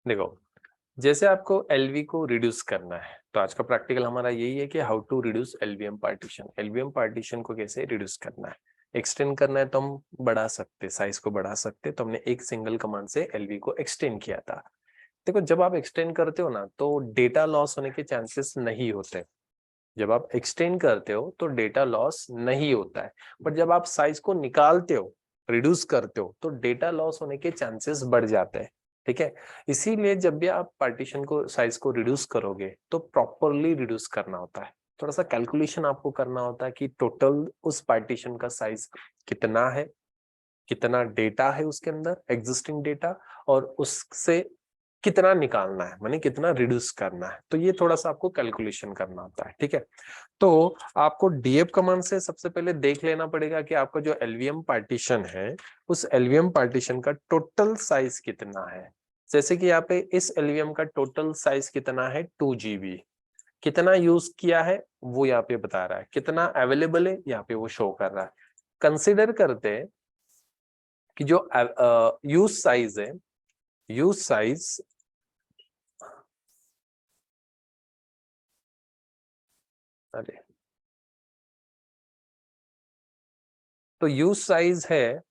देखो, जैसे आपको एलवी को रिड्यूस करना है तो आज का प्रैक्टिकल हमारा यही है कि how to reduce LVM partition. LVM partition को कैसे रिड्यूस करना है, एक्सटेंड करना है तो हम बढ़ा सकते, साइज को बढ़ा सकते, तो हमने एक सिंगल कमांड से एलवी को एक्सटेंड किया था। देखो, जब आप एक्सटेंड करते हो ना तो डेटा लॉस होने के चांसेस नहीं होते। जब आप एक्सटेंड करते हो तो डेटा लॉस नहीं होता है, बट जब आप साइज को निकालते हो, रिड्यूस करते हो, तो डेटा लॉस होने के चांसेस बढ़ जाते हैं। ठीक है, इसीलिए जब भी आप पार्टीशन को साइज को रिड्यूस करोगे तो प्रॉपरली रिड्यूस करना होता है। थोड़ा सा कैलकुलेशन आपको करना होता है कि टोटल उस पार्टीशन का साइज कितना है, कितना डेटा है उसके अंदर एग्जिस्टिंग डेटा, और उससे कितना निकालना है, माने कितना रिड्यूस करना है। तो ये थोड़ा सा आपको कैलकुलेशन करना होता है। ठीक है, तो आपको डीएफ कमांड से सबसे पहले देख लेना पड़ेगा कि आपका जो एलवीएम पार्टीशन है उस एलवीएम पार्टीशन का टोटल साइज कितना है। जैसे कि यहाँ पे इस एलवीएम का टोटल साइज कितना है, 2 GB। कितना यूज किया है वो यहाँ पे बता रहा है, कितना अवेलेबल है यहाँ पे वो शो कर रहा है। कंसिडर करते हैं कि जो यूज साइज है, यूज साइज, अरे तो यूज साइज है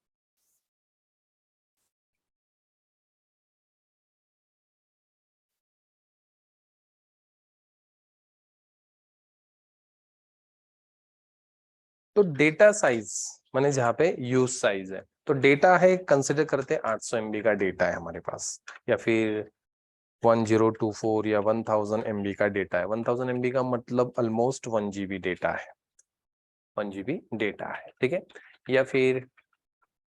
तो डेटा साइज माने जहां पे यूज साइज है तो डेटा है, कंसिडर करते हैं 800 MB का डेटा है हमारे पास, या फिर 1024 या 1000 MB का डेटा है। 1000 MB का मतलब ऑलमोस्ट 1 GB डेटा है, 1 GB डेटा है। ठीक है, या फिर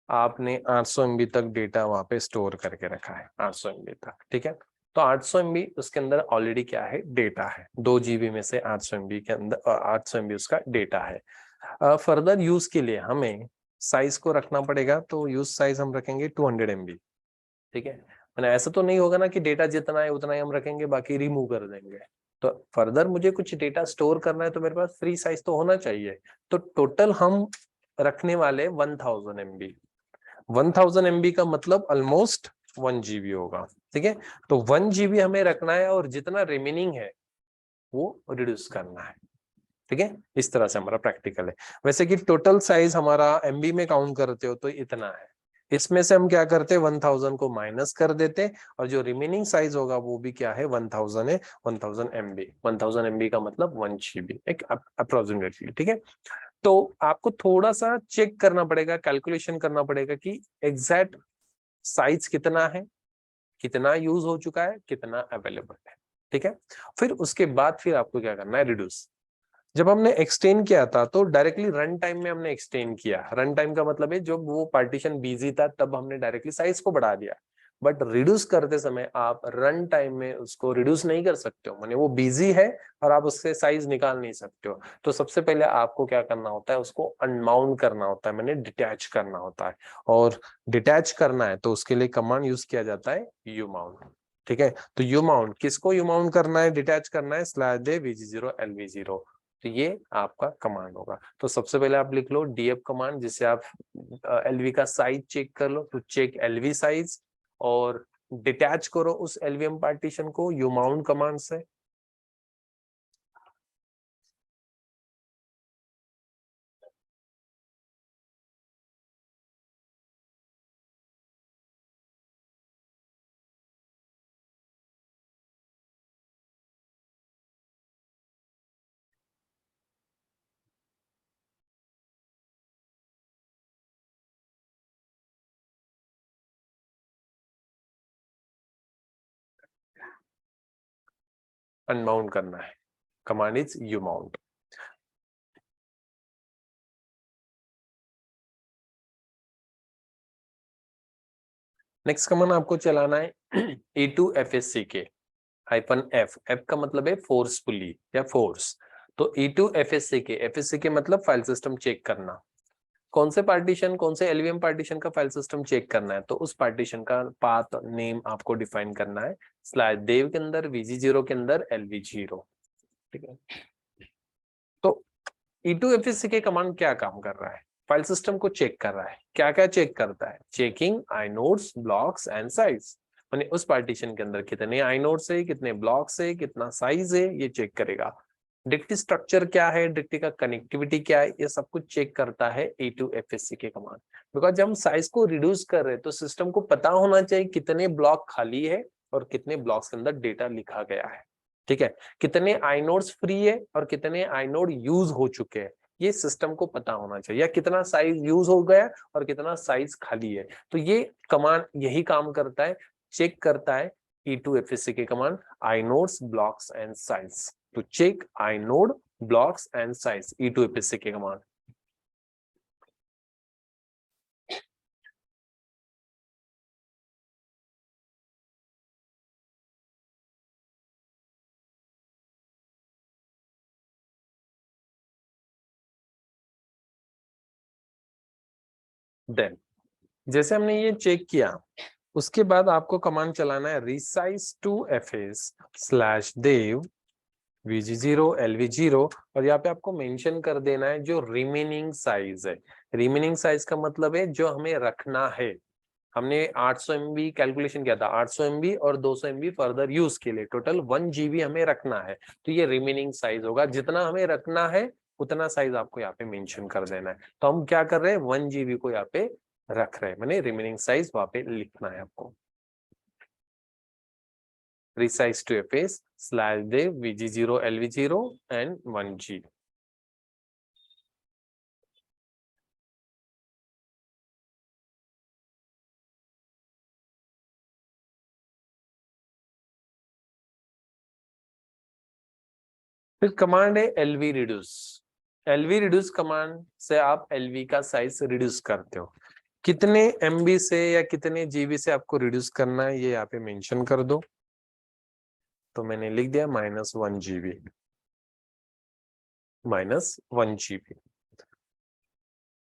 आपने 800 MB तक डेटा वहां पे स्टोर करके रखा है, 800 MB तक। ठीक है, तो 800 MB उसके अंदर ऑलरेडी क्या है, डेटा है। 2 GB में से 800 MB के अंदर 800 MB उसका डेटा है। फर्दर यूज के लिए हमें साइज को रखना पड़ेगा, तो यूज साइज हम रखेंगे 200 MB। ठीक है, मैंने ऐसा तो नहीं होगा ना कि डेटा जितना है उतना ही हम रखेंगे बाकी रिमूव कर देंगे। तो फर्दर मुझे कुछ डेटा स्टोर करना है तो मेरे पास फ्री साइज तो होना चाहिए। तो टोटल हम रखने वाले 1000 MB। 1000 MB का मतलब ऑलमोस्ट 1 GB होगा। ठीक है, तो 1 GB हमें रखना है और जितना रिमेनिंग है वो रिड्यूस करना है। ठीक है, इस तरह से हमारा प्रैक्टिकल है। वैसे कि टोटल साइज हमारा एमबी में काउंट करते हो तो इतना है, इसमें से हम क्या करते हैं 1000 को माइनस कर देते, और जो रिमेनिंग साइज होगा वो भी क्या है 1000 है। 1000 MB, 1000 MB का मतलब 1 GB एक अप्रोक्सीमेटली। ठीक है, तो आपको थोड़ा सा चेक करना पड़ेगा, कैलकुलेशन करना पड़ेगा कि एग्जैक्ट साइज कितना है, कितना यूज हो चुका है, कितना अवेलेबल है। ठीक है, फिर उसके बाद फिर आपको क्या करना है, रिड्यूस। जब हमने एक्सटेंड किया था तो डायरेक्टली रन टाइम में हमने एक्सटेंड किया। रन टाइम का मतलब है जब वो पार्टीशन बिजी था तब हमने डायरेक्टली साइज को बढ़ा दिया। बट रिड्यूस करते समय आप रन टाइम में उसको रिड्यूस नहीं कर सकते हो, माने वो बिजी है और आप उससे साइज निकाल नहीं सकते हो। तो सबसे पहले आपको क्या करना होता है, उसको अनमाउंट करना होता है, माने डिटैच करना होता है। और डिटैच करना है तो उसके लिए कमांड यूज किया जाता है यू माउंट। ठीक है, तो यू माउंट किसको यू माउंट करना है, डिटैच करना है /def vg0 lv0। तो ये आपका कमांड होगा। तो सबसे पहले आप लिख लो डीएफ कमांड, जिससे आप एलवी का साइज चेक कर लो, तो चेक एलवी साइज, और डिटैच करो उस एलवीएम पार्टीशन को यू माउंट कमांड से। अनमाउंट करना है, command is you mount. Next command आपको चलाना है E2FSCK -F। F का मतलब है फोर्सफुली या फोर्स। तो E2FSCK, FSCK मतलब फाइल सिस्टम चेक करना। कौन से पार्टीशन, कौन से एलवीएम पार्टीशन का फाइल सिस्टम चेक करना है, तो उस पार्टीशन का पाथ नेम आपको डिफाइन करना है /dev के अंदर vg0 के अंदर lv0। ठीक है, तो E2FSCK कमांड क्या काम कर रहा है, फाइल सिस्टम को चेक कर रहा है। क्या क्या चेक करता है, चेकिंग आइनोड्स, ब्लॉक्स एंड साइज। माने उस पार्टीशन के अंदर कितने आइनोड्स है, कितने ब्लॉक्स है, कितना साइज है, ये चेक करेगा। डिक्टी स्ट्रक्चर क्या है, डिक्टी का कनेक्टिविटी क्या है, ये सब कुछ चेक करता है A2FSC के कमांड। बिकॉज जब हम साइज को रिड्यूस कर रहे हैं तो सिस्टम को पता होना चाहिए कितने ब्लॉक खाली है और कितने ब्लॉक्स के अंदर डेटा लिखा गया है। ठीक है, कितने आइनोड्स फ्री है और कितने आइनोड यूज हो चुके हैं, ये सिस्टम को पता होना चाहिए, या कितना साइज यूज हो गया और कितना साइज खाली है। तो ये कमांड यही काम करता है, चेक करता है E2FSC के कमांड आइनोड्स ब्लॉक्स एंड साइज। तो check inode blocks and size, E2FSC के कमांड। देन जैसे हमने ये चेक किया, उसके बाद आपको कमांड चलाना है resize to fs /dev vg0 lv0, और यहाँ पे आपको मेंशन कर देना है जो रिमेनिंग साइज है। रिमेनिंग साइज का मतलब है जो हमें रखना है। हमने 800 MB कैलकुलेशन किया था, 800 MB और 200 MB फर्दर यूज के लिए टोटल 1 GB हमें रखना है। तो ये रिमेनिंग साइज होगा, जितना हमें रखना है उतना साइज आपको यहाँ पे मेंशन कर देना है। तो हम क्या कर रहे हैं, 1 GB को यहाँ पे रख रहे हैं, मैंने रिमेनिंग साइज वहां पे लिखना है आपको। resize to fs /dev vg0 lv0 and 1 GB। फिर कमांड है LV reduce. LV reduce command से आप एलवी का साइज रिड्यूस करते हो। कितने MB से या कितने GB से आपको रिड्यूस करना है ये यहाँ पे मेंशन कर दो। तो मैंने लिख दिया -1 GB, -1 GB।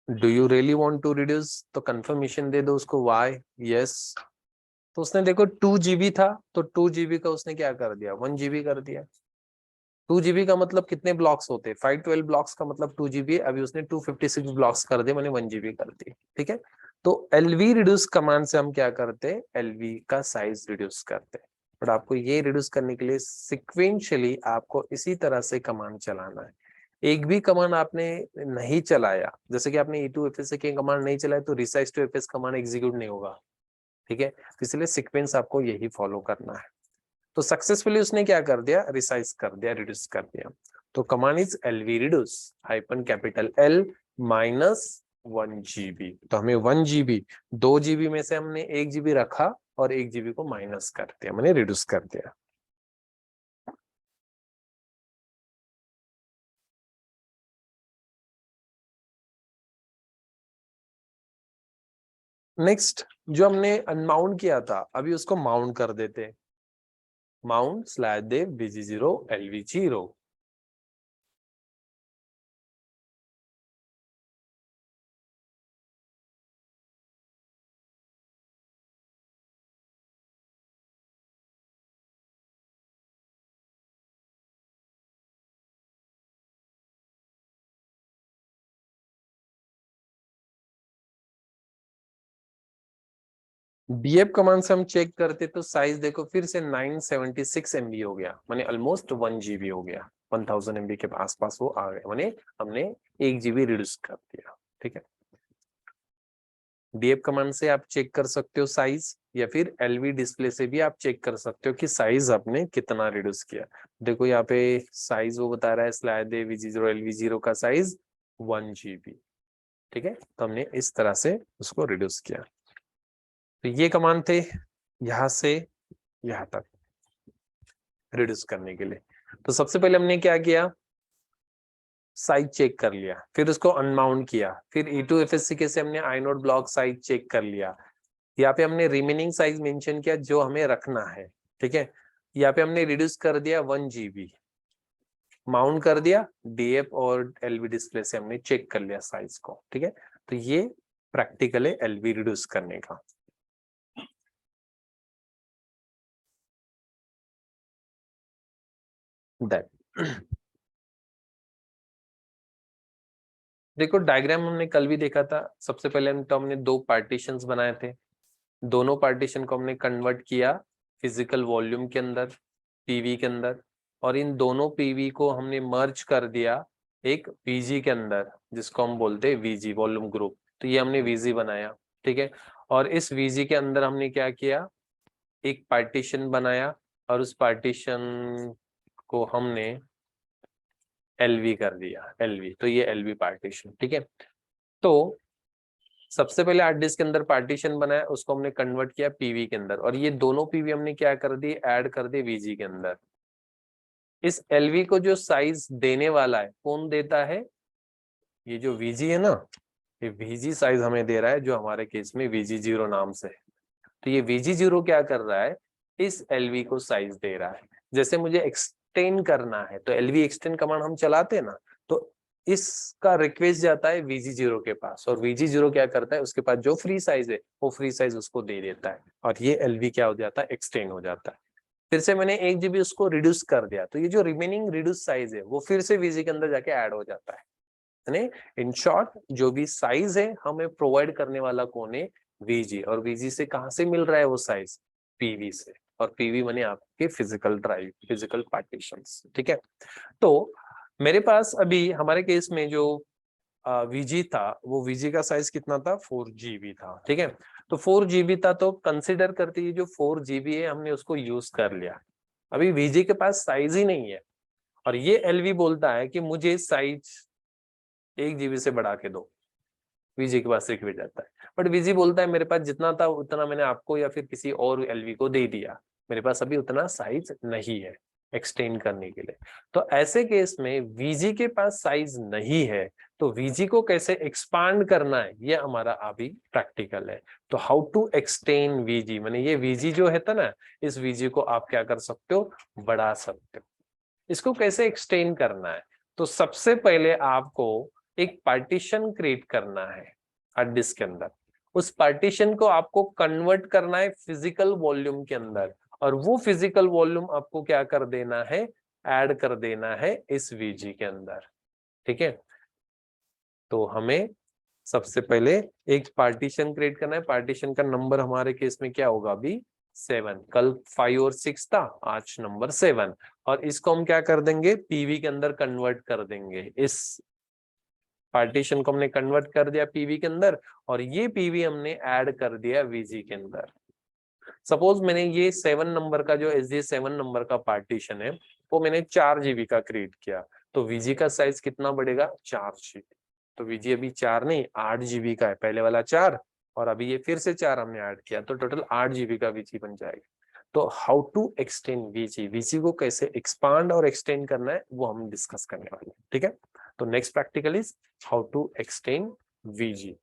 Do you really want to reduce, तो कंफर्मेशन दे दो उसको वाई यस। तो उसने देखो 2 GB था तो 2 GB का उसने क्या कर दिया, 1 GB कर दिया। 2 GB का मतलब कितने ब्लॉक्स होते हैं, 512 ब्लॉक्स का मतलब 2 GB, अभी उसने 256 ब्लॉक्स कर दिए, मैंने 1 GB कर दी। ठीक है, तो एलवी रिड्यूस कमांड से हम क्या करते हैं, एलवी का साइज रिड्यूस करते हैं। बट आपको ये रिड्यूस करने के लिए सिक्वेंशियली आपको इसी तरह से कमांड चलाना है। एक भी कमांड आपने नहीं चलाया, जैसे कि आपने E2FS के कमांड नहीं चलाया तो resize to fs command execute नहीं होगा। ठीक है, तो इसलिए सीक्वेंस आपको यही फॉलो करना है। तो सक्सेसफुली उसने क्या कर दिया, रिसाइज कर दिया, रिड्यूस कर दिया। तो command is LV reduce -L -1 GB। तो हमें 1 GB, 2 GB में से हमने 1 GB रखा और 1 GB को माइनस कर दिया, मैंने रिड्यूस कर दिया। नेक्स्ट जो हमने अनमाउंट किया था, अभी उसको माउंट कर देते। Mount /dev vg0 lv0। DF command से हम चेक करते तो साइज देखो फिर से 976 MB हो गया, माने ऑलमोस्ट 1 GB हो गया, 1000 MB के आसपास वो आ गया, माने हमने 1 GB रिड्यूस कर दिया। ठीक है, डीएफ कमांड से आप चेक कर सकते हो साइज, या फिर एलवी डिस्प्ले से भी आप चेक कर सकते हो कि साइज आपने कितना रिड्यूस किया। देखो यहाँ पे साइज वो बता रहा है /dev vg0 lv0 का साइज 1 GB। ठीक है, तो हमने इस तरह से उसको रिड्यूस किया। तो ये कमांड थे यहां से यहां तक रिड्यूस करने के लिए। तो सबसे पहले हमने क्या किया, साइज चेक कर लिया, फिर उसको अनमाउंट किया, फिर E2FSC से हमने आइनोड ब्लॉक साइज चेक कर लिया। यहाँ पे हमने रिमेनिंग साइज मेंशन किया जो हमें रखना है। ठीक है, यहाँ पे हमने रिड्यूस कर दिया 1 GB, माउंट कर दिया, डीएफ और एलवी डिस्प्ले से हमने चेक कर लिया साइज को। ठीक है, तो ये प्रैक्टिकल है एलवी रिड्यूस करने का। दैट देखो डायग्राम हमने कल भी देखा था। सबसे पहले तो हमने 2 पार्टीशंस बनाए थे। दोनों पार्टीशन को हमने कन्वर्ट किया फिजिकल वॉल्यूम के अंदर, पीवी के अंदर, और इन दोनों पीवी को हमने मर्ज कर दिया एक वीजी के अंदर, जिसको हम बोलते हैं वीजी, वॉल्यूम ग्रुप। तो ये हमने वीजी बनाया, ठीक है। और इस वीजी के अंदर हमने क्या किया, एक पार्टीशन बनाया, और उस पार्टीशन को हमने एलवी कर दिया, एलवी। तो ये एलवी पार्टीशन, ठीक है। तो सबसे पहले हार्ड डिस्क के अंदर पार्टीशन बनाया, उसको हमने कन्वर्ट किया पीवी के अंदर, और ये दोनों पीवी हमने क्या कर दी, ऐड कर दी वीजी के अंदर। इस एलवी को जो साइज देने वाला है कौन देता है, ये जो वीजी है ना, ये वीजी साइज हमें दे रहा है, जो हमारे केस में VG0 नाम से है। तो ये VG0 क्या कर रहा है, इस एलवी को साइज दे रहा है। जैसे मुझे एक्सटेंड करना है तो एलवी एक्सटेंड कमांड हम चलाते हैं ना, तो इसका रिक्वेस्ट जाता है VG0 के पास, और VG0 क्या करता है, उसके पास जो फ्री साइज है वो फ्री साइज उसको दे देता है, और ये एलवी क्या हो जाता है, एक्सटेंड हो जाता है। फिर से मैंने 1 GB उसको रिड्यूस कर दिया, तो ये जो रिमेनिंग रिड्यूस साइज है वो फिर से वीजी के अंदर जाके ऐड हो जाता है। यानी इन शॉर्ट जो भी साइज है हमें प्रोवाइड करने वाला कौन है, वीजी। और वीजी से कहां से मिल रहा है वो साइज, पीवी से। और पीवी माने आपके फिजिकल ड्राइव, फिजिकल पार्टीशंस, ठीक है। तो मेरे पास अभी हमारे केस में जो वीजी था, वो वीजी का साइज कितना था, 4 GB था, ठीक है। तो 4 GB था, तो कंसिडर करते ही जो 4 GB है हमने उसको यूज कर लिया। अभी वीजी के पास साइज ही नहीं है, और ये एलवी बोलता है कि मुझे साइज 1 GB से बढ़ा के दो। वीजी के पास रिक्वेस्ट जाता है, बट वीजी बोलता है मेरे पास जितना था उतना मैंने आपको या फिर किसी और एलवी को दे दिया, मेरे पास अभी उतना साइज नहीं है एक्सटेंड करने के लिए। तो ऐसे केस में वीजी के पास साइज नहीं है, तो वीजी को कैसे एक्सपांड करना है ये हमारा अभी प्रैक्टिकल है। तो हाउ टू एक्सटेंड वीजी, माने ये वीजी जो है था ना, इस वीजी को आप क्या कर सकते हो, बढ़ा सकते हो। इसको कैसे एक्सटेंड करना है, तो सबसे पहले आपको एक पार्टीशन क्रिएट करना है हार्ड डिस्क के अंदर। उस पार्टीशन को आपको कन्वर्ट करना है फिजिकल वॉल्यूम के अंदर, और वो फिजिकल वॉल्यूम आपको क्या कर देना है, ऐड कर देना है इस वीजी के अंदर, ठीक है। तो हमें सबसे पहले एक पार्टीशन क्रिएट करना है। पार्टीशन का नंबर हमारे केस में क्या होगा, अभी 7। कल 5 और 6 था, आज नंबर 7। और इसको हम क्या कर देंगे, पीवी के अंदर कन्वर्ट कर देंगे। इस पार्टीशन को हमने कन्वर्ट कर दिया पीवी के अंदर, और ये पीवी हमने ऐड कर दिया वीजी के अंदर। सपोज मैंने ये 7 नंबर का जो SJ7 नंबर का पार्टीशन है वो मैंने 4 GB का क्रिएट किया, तो वीजी का साइज कितना बढ़ेगा, 4 GB। तो वीजी अभी 4 नहीं 8 GB का है, पहले वाला 4 और अभी ये फिर से 4 हमने ऐड किया, तो टोटल 8 GB का वीजी बन जाएगा। तो how to extend VG, VG को कैसे एक्सपांड और एक्सटेंड करना है वो हम डिस्कस करने वाले हैं, ठीक है। तो next practical is how to extend VG.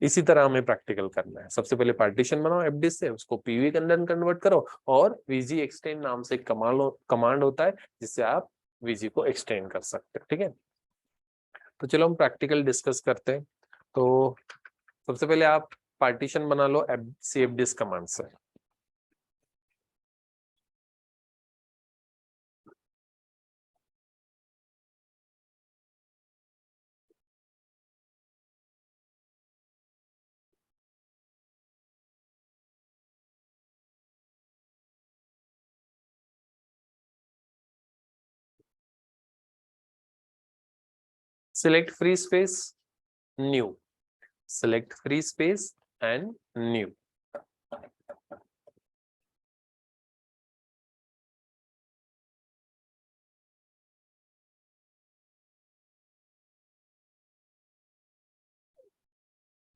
इसी तरह हमें प्रैक्टिकल करना है। सबसे पहले पार्टीशन बनाओ एफडिस्क से, उसको पीवी के अंदर कन्वर्ट करो, और वीजी एक्सटेंड नाम से कमांड होता है जिससे आप वीजी को एक्सटेंड कर सकते हैं, ठीक है। तो चलो हम प्रैक्टिकल डिस्कस करते हैं। तो सबसे पहले आप पार्टीशन बना लो cfdisk कमांड से। Select free space, new, select free space and new.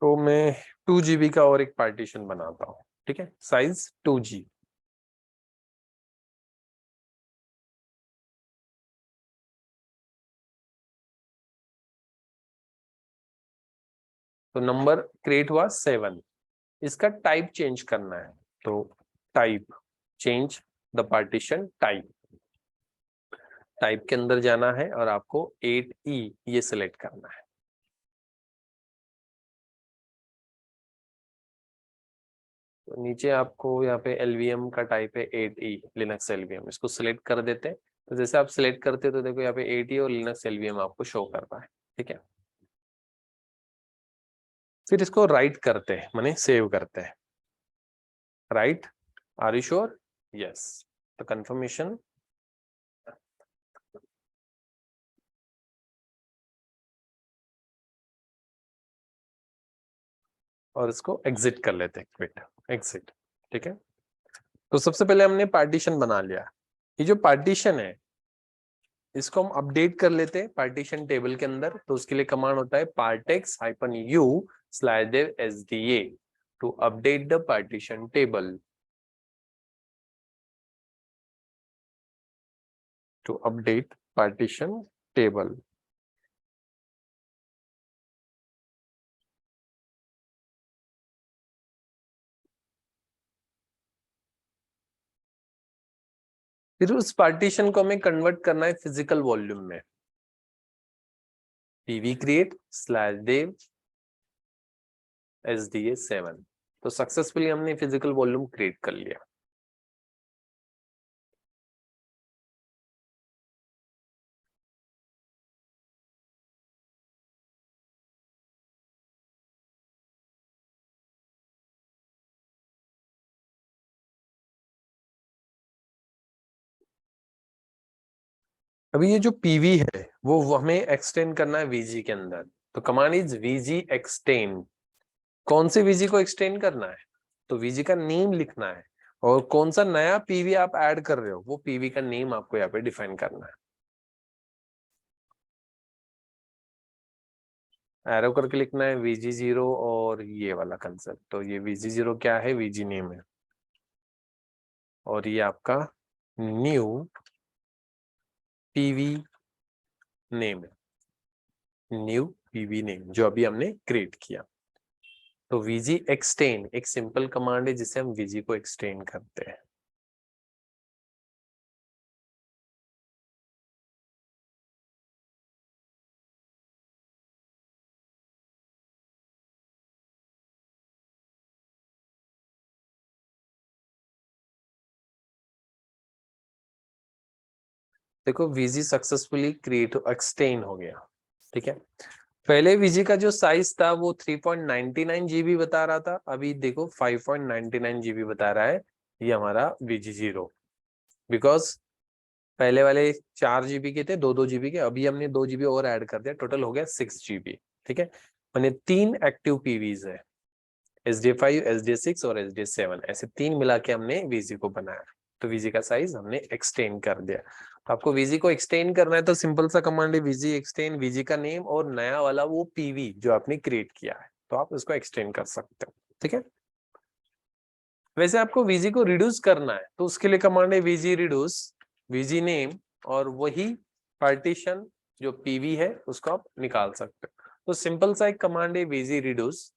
तो मैं 2 GB का और एक पार्टीशन बनाता हूँ, ठीक है, साइज 2G। तो नंबर क्रिएट हुआ 7। इसका टाइप चेंज करना है, तो type change the partition type, type के अंदर जाना है और आपको 8E ये सिलेक्ट करना है। तो नीचे आपको यहाँ पे LVM का टाइप है 8E, लिनक्स LVM, इसको सिलेक्ट कर देते हैं। तो जैसे आप सिलेक्ट करते हैं तो देखो यहाँ पे 8E और लिनक्स LVM आपको शो कर रहा है, ठीक है। फिर इसको राइट करते हैं, माने सेव करते हैं। Right? Are you sure? Yes, तो कंफर्मेशन और इसको एग्जिट कर लेते हैं, क्विट, एग्जिट। ठीक है, तो सबसे पहले हमने पार्टीशन बना लिया। ये जो पार्टीशन है इसको हम अपडेट कर लेते हैं पार्टीशन टेबल के अंदर। तो उसके लिए कमांड होता है partex -u /dev sda to update the partition table, to update partition table. फिर उस पार्टीशन को हमें कन्वर्ट करना है फिजिकल वॉल्यूम में। pv create /dev sda7। तो सक्सेसफुली हमने फिजिकल वॉल्यूम क्रिएट कर लिया। अभी ये जो पीवी है वो हमें एक्सटेंड करना है वीजी के अंदर। तो कमांड इज वीजी एक्सटेंड। कौन से वीजी को एक्सटेंड करना है? तो वीजी का नेम लिखना है, और कौन सा नया पीवी आप ऐड कर रहे हो वो पीवी का नेम आपको यहाँ पे डिफाइन करना है। एरो करके लिखना है VG0 और ये वाला कंसेप्ट। तो ये VG0 क्या है? वीजी नेम है। और ये आपका न्यू पीवी नेम है, न्यू पीवी नेम जो अभी हमने क्रिएट किया। तो वीजी एक्सटेंड एक सिंपल कमांड है जिसे हम वीजी को एक्सटेंड करते हैं। देखो वीजी सक्सेसफुली क्रिएट एक्सटेंड हो गया। ठीक है, पहले वीजी का जो साइज था वो 3.99 GB बता रहा था, अभी देखो 5.99 GB बता रहा है ये हमारा VG0। बिकॉज पहले वाले 4 GB के थे, 2-2 GB के, अभी हमने 2 GB और ऐड कर दिया, टोटल हो गया 6 GB। ठीक है, मैंने 3 एक्टिव पीवीज है, SD5, SD6 और SD7, ऐसे 3 मिला के हमने वीजी को बनाया। तो वीजी का साइज हमने एक्सटेंड कर दिया। तो आपको वीजी को एक्सटेंड करना है तो सिंपल सा कमांड है वीजी एक्सटेंड, वीजी का नेम और नया वाला वो पीवी जो आपने क्रिएट किया है, तो आप उसको एक्सटेंड कर सकते हो। ठीक है, वैसे आपको वीजी को रिड्यूस करना है तो उसके लिए कमांड है वीजी रिड्यूस, वीजी नेम और वही पार्टीशन जो पीवी है उसको आप निकाल सकते हो। तो सिंपल सा एक कमांड है वीजी रिड्यूस।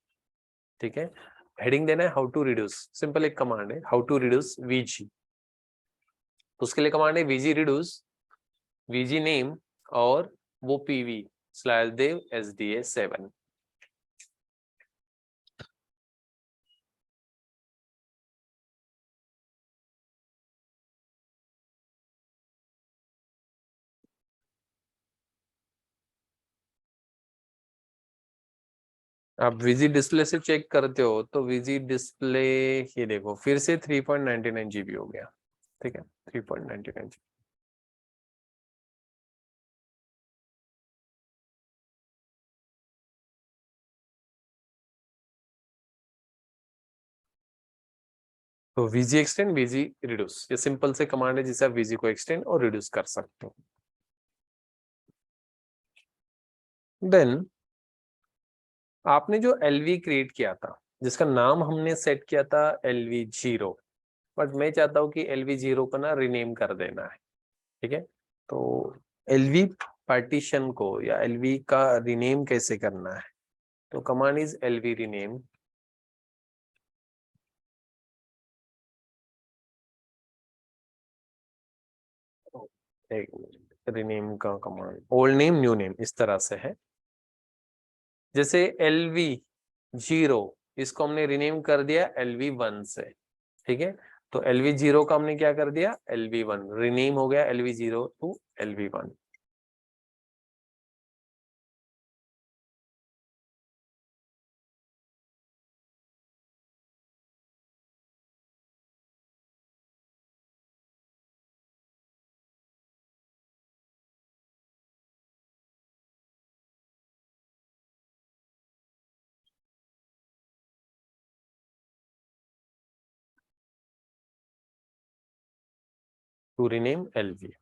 ठीक है, हेडिंग देना है हाउ टू रिड्यूस, सिंपल एक कमांड है हाउ टू रिड्यूस वीजी। तो उसके लिए कमांड है वीजी रिड्यूस, वीजी नेम और वो पीवी /dev sda7। आप विजी डिस्प्ले से चेक करते हो तो विजी डिस्प्ले ये देखो फिर से 3.99 GB हो गया। ठीक है, 3.99 GB। तो VG एक्सटेंड, VG रिड्यूस, ये सिंपल से कमांड है जिसे आप VG को एक्सटेंड और रिड्यूस कर सकते हो। देन आपने जो LV क्रिएट किया था जिसका नाम हमने सेट किया था LV0, बट मैं चाहता हूं कि LV0 को ना रिनेम कर देना है। ठीक है, तो LV पार्टीशन को या LV का रिनेम कैसे करना है? तो कमांड इज LV रिनेम। एक रिनेम का command old name new name इस तरह से है। जैसे LV0 इसको हमने रिनेम कर दिया LV1 से। ठीक है, तो LV0 का हमने क्या कर दिया LV1, रिनेम हो गया LV0 to LV1। To rename LV.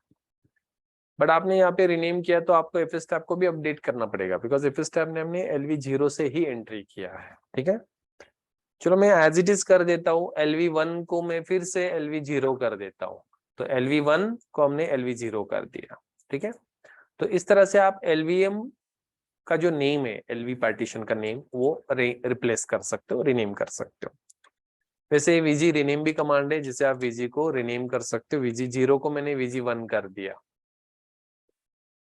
But आपने यहाँ पे रीनेम किया तो आपको एफ स्टैप को भी अपडेट करना पड़ेगा, बिकॉज एफ स्टैप ने हमने एलवी 0 से ही एंट्री किया है। ठीक है, चलो मैं एज इट इज कर देता हूँ, LV1 को मैं फिर से LV0 कर देता हूँ। तो LV1 को हमने LV0 कर दिया। ठीक है, तो इस तरह से आप LVM का जो नेम है, LV पार्टीशन का नेम, वो रिप्लेस कर सकते हो, रीनेम कर सकते हो। वैसे VG रीनेम भी कमांड है जिसे आप VG को रीनेम कर सकते हो। VG0 को मैंने VG1 कर दिया,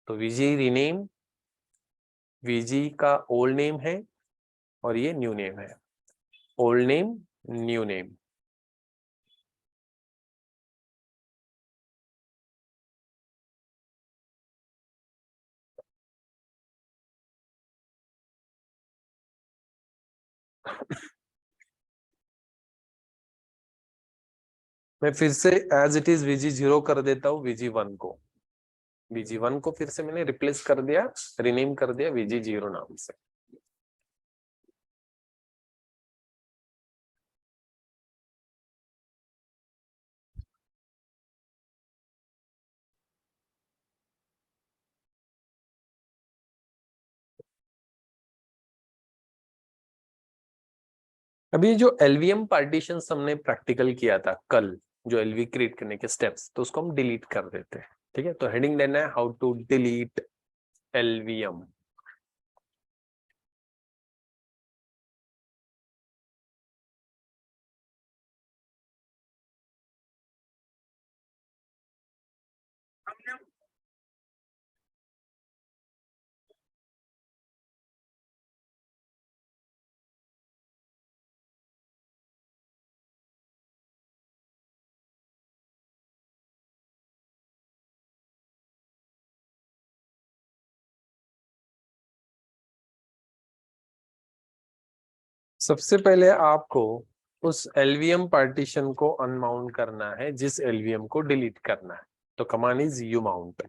तो VG रीनेम VG का ओल्ड नेम है और ये न्यू नेम है, ओल्ड नेम न्यू नेम। मैं फिर से एज इट इज VG0 कर देता हूँ VG1 को। VG1 को फिर से मैंने रिप्लेस कर दिया, रीनेम कर दिया VG0 नाम से। अभी जो LVM पार्टीशन हमने प्रैक्टिकल किया था कल, जो LV क्रिएट करने के स्टेप्स, तो उसको हम डिलीट कर देते हैं। ठीक है, तो हेडिंग देना है हाउ टू डिलीट LVM। सबसे पहले आपको उस LVM पार्टीशन को अनमाउंट करना है जिस LVM को डिलीट करना है, तो command is uMount।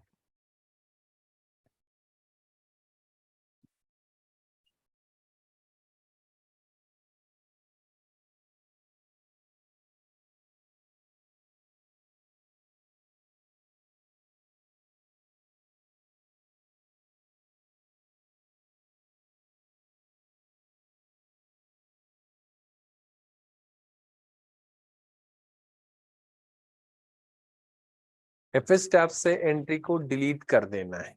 FS tab से एंट्री को डिलीट कर देना है।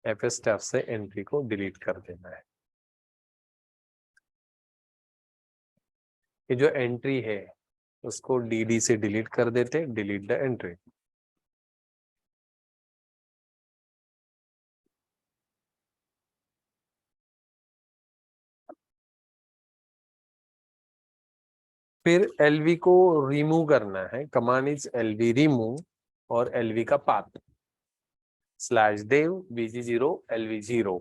FS टैब से एंट्री को डिलीट कर देना है। ये जो एंट्री है उसको DD से डिलीट कर देते, डिलीट द एंट्री। फिर LV को रिमूव करना है, कमांड इज LV रिमूव और LV का path /dev VG0 LV0।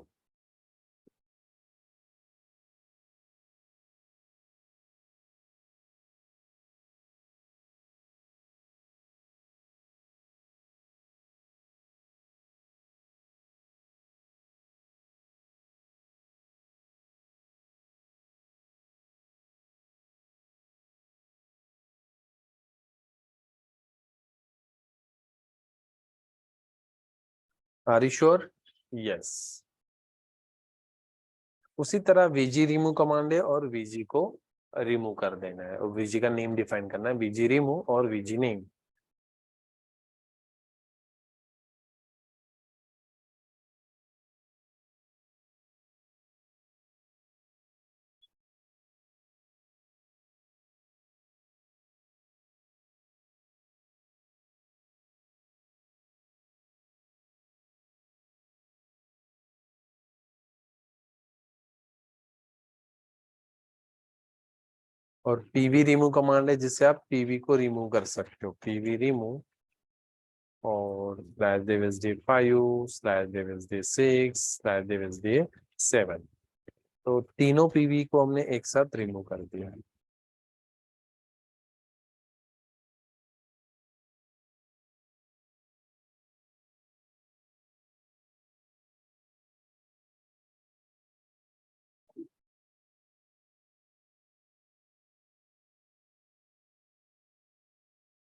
Are you sure? Yes. उसी तरह VG रिमूव कमांड है और VG को रिमूव कर देना है, और VG का नेम डिफाइन करना है, VG रिमूव और VG नेम। और PV रिमूव कमांड है जिससे आप PV को रिमूव कर सकते हो, PV रिमूव और /divsd5/divsd6/divsd7। तो तीनों PV को हमने एक साथ रिमूव कर दिया है।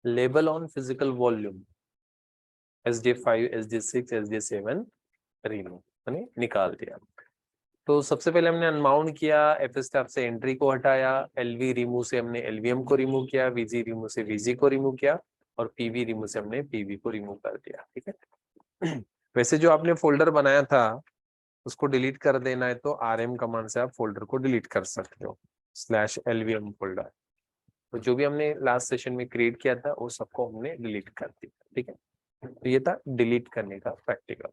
Label on physical volume SJ5 SJ6 SJ7 remove मैंने निकाल दिया। तो सबसे पहले हमने अनमाउंट किया, एफ स्टैप से एंट्री को हटाया, एलवी रिमूव से हमने एलवीएम को रिमूव किया, वीजी रिमूव से वीजी को रिमूव किया और पीवी रिमूव से हमने पीवी को रिमूव कर दिया। ठीक है। वैसे जो आपने फोल्डर बनाया था उसको डिलीट कर देना है तो आरएम कमांड से आप फोल्डर को डिलीट कर सकते हो, /LVM फोल्डर। तो जो भी हमने लास्ट सेशन में क्रिएट किया था वो सबको हमने डिलीट कर दिया। ठीक है, तो ये था डिलीट करने का प्रैक्टिकल।